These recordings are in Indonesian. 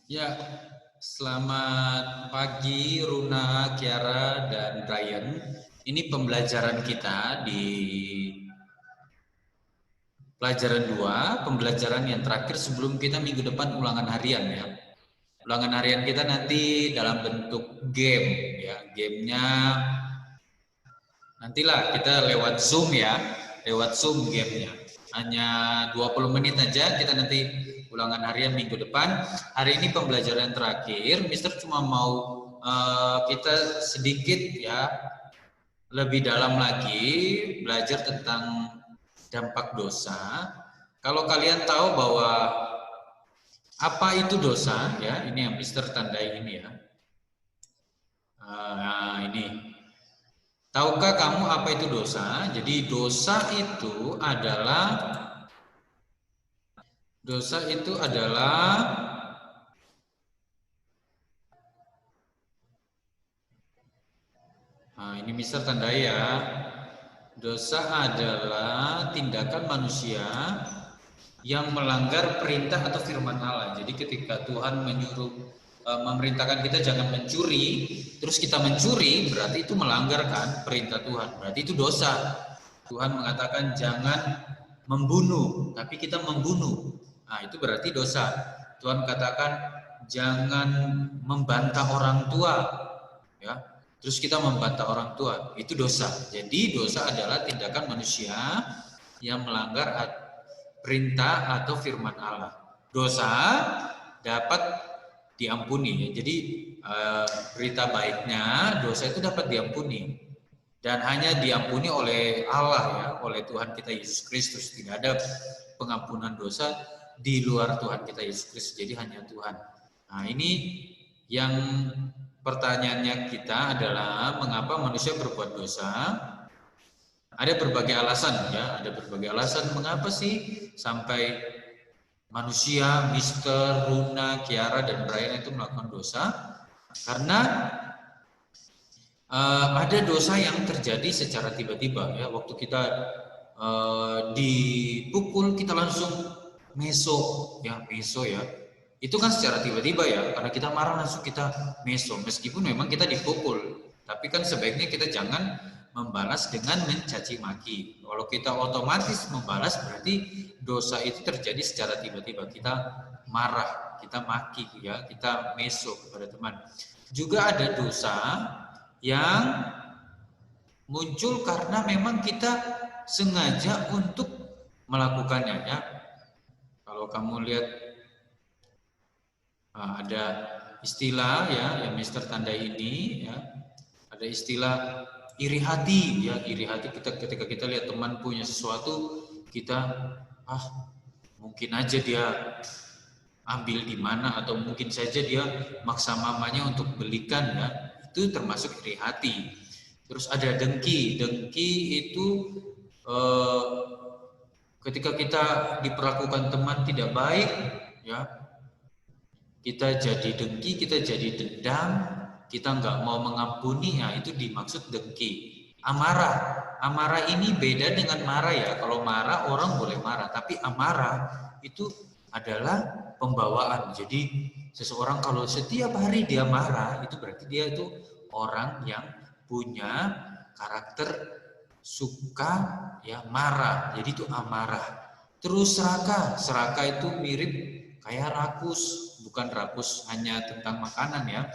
Ya, selamat pagi Runa, Kiara, dan Brian. Ini pembelajaran kita di pelajaran 2, pembelajaran yang terakhir sebelum kita minggu depan ulangan harian ya. Ulangan harian kita nanti dalam bentuk game ya. Gamenya nantilah kita lewat Zoom ya, lewat Zoom gamenya. Hanya 20 menit aja kita nanti ulangan harian minggu depan. Hari ini pembelajaran terakhir, Mister cuma mau kita sedikit ya lebih dalam lagi belajar tentang dampak dosa. Kalau kalian tahu bahwa apa itu dosa ya, ini yang Mister tandai ini ya. Nah, ini. Tahukah kamu apa itu dosa? Jadi dosa itu adalah nah, ini Mister tandai ya. Dosa adalah tindakan manusia yang melanggar perintah atau firman Allah. Jadi ketika Tuhan memerintahkan kita jangan mencuri, terus kita mencuri, berarti itu melanggar kan perintah Tuhan. Berarti itu dosa. Tuhan mengatakan jangan membunuh, tapi kita membunuh. Nah, itu berarti dosa. Tuhan katakan jangan membantah orang tua, ya. Terus kita membantah orang tua, itu dosa. Jadi dosa adalah tindakan manusia yang melanggar perintah atau firman Allah. Dosa dapat diampuni. Jadi berita baiknya dosa itu dapat diampuni dan hanya diampuni oleh Allah ya, oleh Tuhan kita Yesus Kristus. Tidak ada pengampunan dosa di luar Tuhan kita Yesus Kristus. Jadi hanya Tuhan. Nah, ini yang pertanyaannya kita adalah mengapa manusia berbuat dosa? Ada berbagai alasan ya, ada berbagai alasan mengapa sih sampai manusia, Mister, Runa, Kiara, dan Brian itu melakukan dosa. Karena ada dosa yang terjadi secara tiba-tiba ya. Waktu kita dipukul kita langsung meso ya. Itu kan secara tiba-tiba ya, karena kita marah langsung kita meso, meskipun memang kita dipukul. Tapi kan sebaiknya kita jangan membalas dengan mencaci maki. Kalau kita otomatis membalas berarti dosa itu terjadi secara tiba-tiba. Kita marah, kita maki ya, kita meso kepada teman. Juga ada dosa yang muncul karena memang kita sengaja untuk melakukannya ya. Kalau kamu lihat ada istilah ya yang Mister tandai ini ya, ada istilah iri hati ya. Iri hati kita ketika kita lihat teman punya sesuatu, kita mungkin aja dia ambil di mana, atau mungkin saja dia maksa mamanya untuk belikan ya. Itu termasuk iri hati. Terus ada dengki. Dengki itu ketika kita diperlakukan teman tidak baik ya, kita jadi dengki, kita jadi dendam, kita nggak mau mengampuni, ya itu dimaksud dengki. Amarah ini beda dengan marah ya. Kalau marah orang boleh marah, tapi amarah itu adalah pembawaan. Jadi seseorang kalau setiap hari dia marah, itu berarti dia itu orang yang punya karakter suka ya marah. Jadi itu amarah. Terus serakah itu mirip kayak rakus. Bukan rakus hanya tentang makanan ya.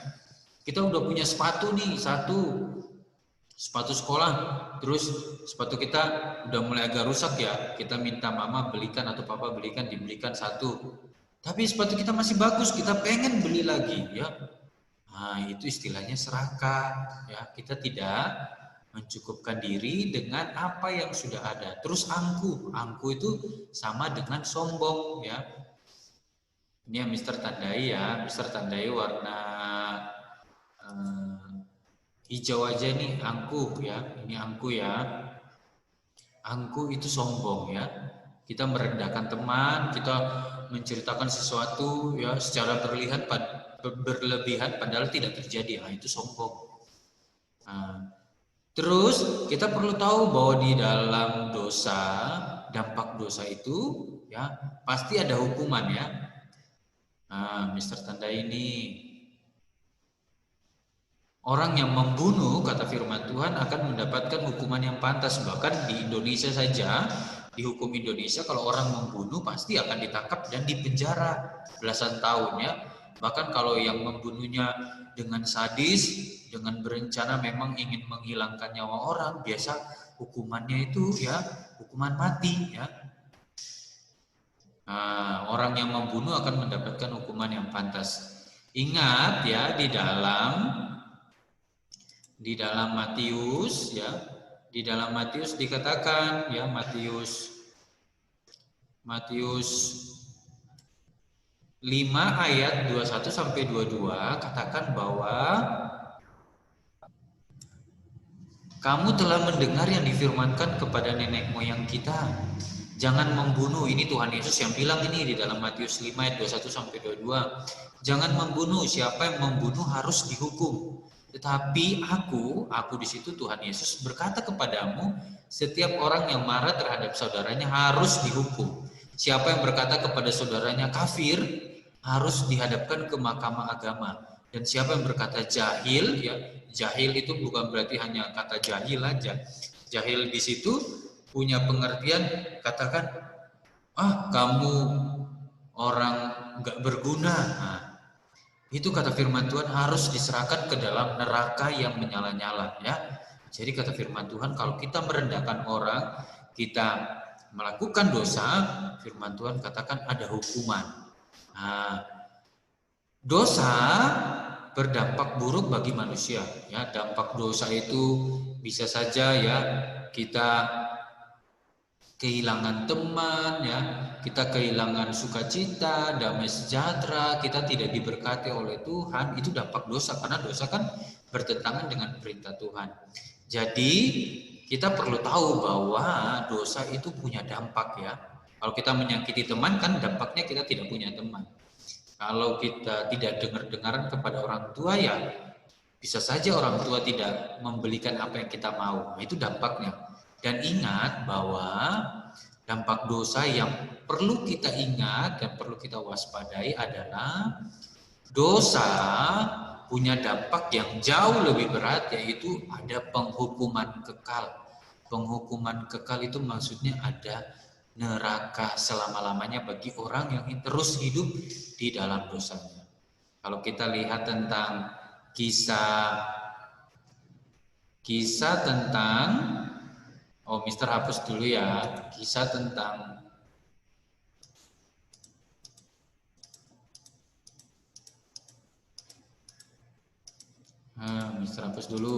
Kita udah punya sepatu nih, sepatu sekolah, terus sepatu kita udah mulai agak rusak ya, kita minta mama belikan atau papa belikan, dibelikan satu. Tapi sepatu kita masih bagus, kita pengen beli lagi ya. Nah, itu istilahnya serakah ya. Kita tidak mencukupkan diri dengan apa yang sudah ada. Terus angkuh itu sama dengan sombong ya. Ini yang Mister tandai ya, Mister tandai warna hijau aja nih, angkuh ya. Ini angkuh ya. Angkuh itu sombong ya. Kita merendahkan teman, kita menceritakan sesuatu ya secara berlebihan padahal tidak terjadi. Nah, itu sombong. Nah, terus kita perlu tahu bahwa di dalam dosa, dampak dosa itu ya pasti ada hukuman ya. Nah, Mister tanda ini. Orang yang membunuh, kata firman Tuhan, akan mendapatkan hukuman yang pantas. Bahkan di Indonesia saja, di hukum Indonesia, kalau orang membunuh pasti akan ditangkap dan dipenjara belasan tahun ya. Bahkan kalau yang membunuhnya dengan sadis, dengan berencana memang ingin menghilangkan nyawa orang, biasa hukumannya itu ya hukuman mati ya. Nah, orang yang membunuh akan mendapatkan hukuman yang pantas. Ingat ya, di dalam Matius ya, di dalam Matius dikatakan ya, Matius 5 ayat 21 sampai 22 katakan bahwa kamu telah mendengar yang difirmankan kepada nenek moyang kita, jangan membunuh. Ini Tuhan Yesus yang bilang ini di dalam Matius 5 ayat 21 sampai 22. Jangan membunuh, siapa yang membunuh harus dihukum. Tetapi aku di situ Tuhan Yesus berkata kepadamu, setiap orang yang marah terhadap saudaranya harus dihukum. Siapa yang berkata kepada saudaranya kafir harus dihadapkan ke mahkamah agama. Dan siapa yang berkata jahil, ya jahil itu bukan berarti hanya kata jahil aja. Jahil di situ punya pengertian, katakan, kamu orang nggak berguna. Nah, itu kata firman Tuhan harus diserahkan ke dalam neraka yang menyala-nyala ya. Jadi kata firman Tuhan kalau kita merendahkan orang, kita melakukan dosa, firman Tuhan katakan ada hukuman. Nah, dosa berdampak buruk bagi manusia ya. Dampak dosa itu bisa saja ya kita kehilangan teman ya, kita kehilangan sukacita, damai sejahtera, kita tidak diberkati oleh Tuhan, itu dampak dosa karena dosa kan bertentangan dengan perintah Tuhan. Jadi kita perlu tahu bahwa dosa itu punya dampak ya. Kalau kita menyakiti teman kan dampaknya kita tidak punya teman. Kalau kita tidak dengar-dengaran kepada orang tua ya bisa saja orang tua tidak membelikan apa yang kita mau. Nah, itu dampaknya. Dan ingat bahwa dampak dosa yang perlu kita ingat dan perlu kita waspadai adalah dosa punya dampak yang jauh lebih berat, yaitu ada penghukuman kekal. Penghukuman kekal itu maksudnya ada neraka selama-lamanya bagi orang yang terus hidup di dalam dosanya. Kalau kita lihat tentang kisah tentang Mister hapus dulu ya, kisah tentang Mister hapus dulu.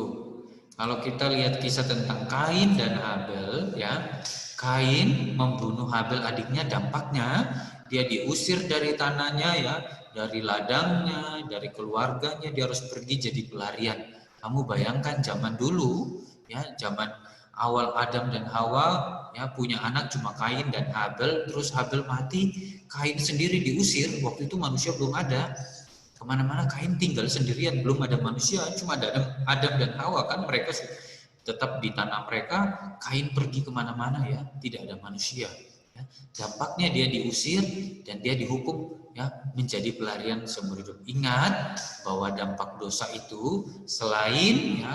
Kalau kita lihat kisah tentang Kain dan Habel ya, Kain membunuh Habel adiknya, dampaknya dia diusir dari tanahnya ya, dari ladangnya, dari keluarganya, dia harus pergi jadi pelarian. Kamu bayangkan zaman dulu ya, zaman awal Adam dan Hawa ya punya anak cuma Kain dan Habel, terus Habel mati, Kain sendiri diusir. Waktu itu manusia belum ada, kemana-mana Kain tinggal sendirian, belum ada manusia, cuma ada Adam dan Hawa kan, mereka tetap di tanah mereka, Kain pergi kemana-mana ya, tidak ada manusia. Ya. Dampaknya dia diusir dan dia dihukum ya menjadi pelarian seumur hidup. Ingat bahwa dampak dosa itu selain ya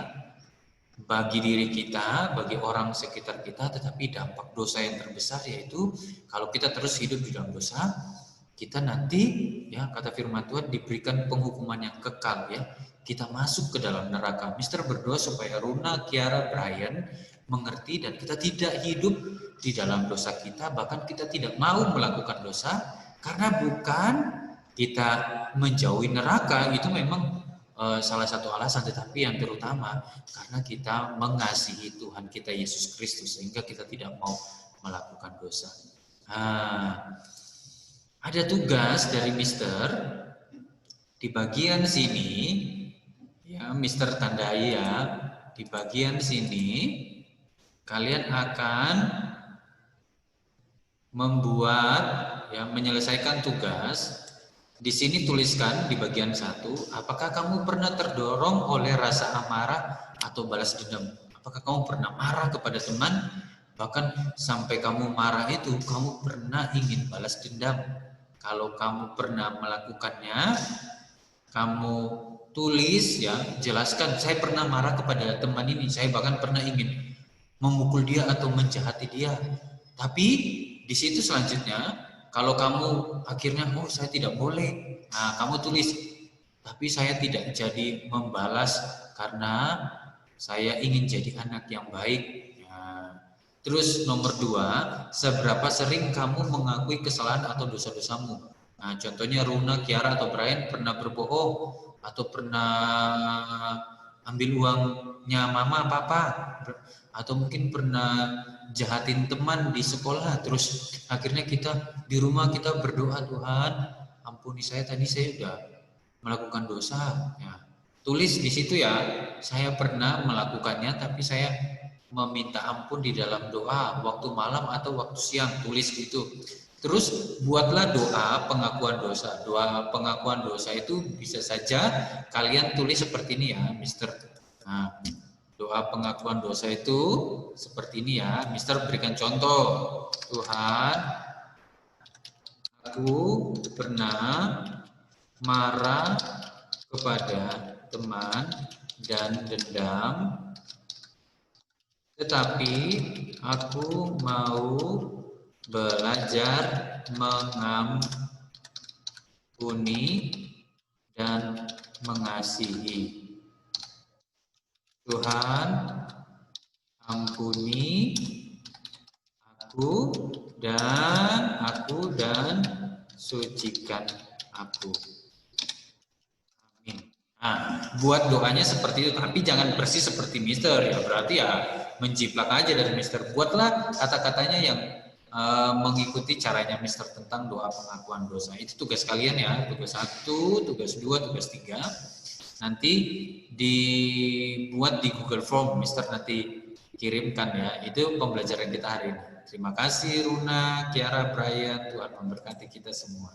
bagi diri kita, bagi orang sekitar kita, tetapi dampak dosa yang terbesar yaitu kalau kita terus hidup di dalam dosa, kita nanti ya kata firman Tuhan diberikan penghukuman yang kekal ya. Kita masuk ke dalam neraka. Mister berdoa supaya Runa, Kiara, Brian mengerti dan kita tidak hidup di dalam dosa kita, bahkan kita tidak mau melakukan dosa, karena bukan kita menjauhi neraka, itu memang salah satu alasan, tetapi yang terutama karena kita mengasihi Tuhan kita Yesus Kristus sehingga kita tidak mau melakukan dosa. Ada tugas dari Mister di bagian sini ya, Mister tandai ya, di bagian sini kalian akan membuat ya, menyelesaikan tugas. Di sini tuliskan di bagian 1, apakah kamu pernah terdorong oleh rasa amarah atau balas dendam? Apakah kamu pernah marah kepada teman? Bahkan sampai kamu marah itu, kamu pernah ingin balas dendam. Kalau kamu pernah melakukannya, kamu tulis ya, jelaskan, saya pernah marah kepada teman ini, saya bahkan pernah ingin memukul dia atau menjahati dia. Tapi di situ selanjutnya, kalau kamu akhirnya, oh saya tidak boleh, nah kamu tulis, tapi saya tidak jadi membalas karena saya ingin jadi anak yang baik. Nah, terus nomor 2, seberapa sering kamu mengakui kesalahan atau dosa-dosamu? Nah, contohnya Runa, Kiara, atau Brian pernah berbohong atau pernah ambil uangnya mama, papa, atau mungkin pernah jahatin teman di sekolah. Terus akhirnya kita di rumah kita berdoa, Tuhan, ampuni saya, tadi saya sudah melakukan dosa. Ya, tulis di situ ya, saya pernah melakukannya, tapi saya meminta ampun di dalam doa waktu malam atau waktu siang, tulis itu. Terus buatlah doa pengakuan dosa. Doa pengakuan dosa itu bisa saja kalian tulis seperti ini ya, Mister. Nah, doa pengakuan dosa itu seperti ini ya, Mister berikan contoh. Tuhan, aku pernah marah kepada teman dan dendam, tetapi aku mau belajar mengampuni dan mengasihi. Tuhan, ampuni aku dan sucikan aku. Amin. Nah, buat doanya seperti itu, tapi jangan persis seperti Mister ya, berarti ya menjiplak aja dari Mister. Buatlah kata-katanya yang mengikuti caranya Mister tentang doa pengakuan dosa. Itu tugas kalian ya, tugas 1, tugas 2, tugas 3. Nanti dibuat di Google Form, Mister nanti kirimkan ya. Itu pembelajaran kita hari ini. Terima kasih Runa, Kiara, Brian, Tuhan memberkati kita semua.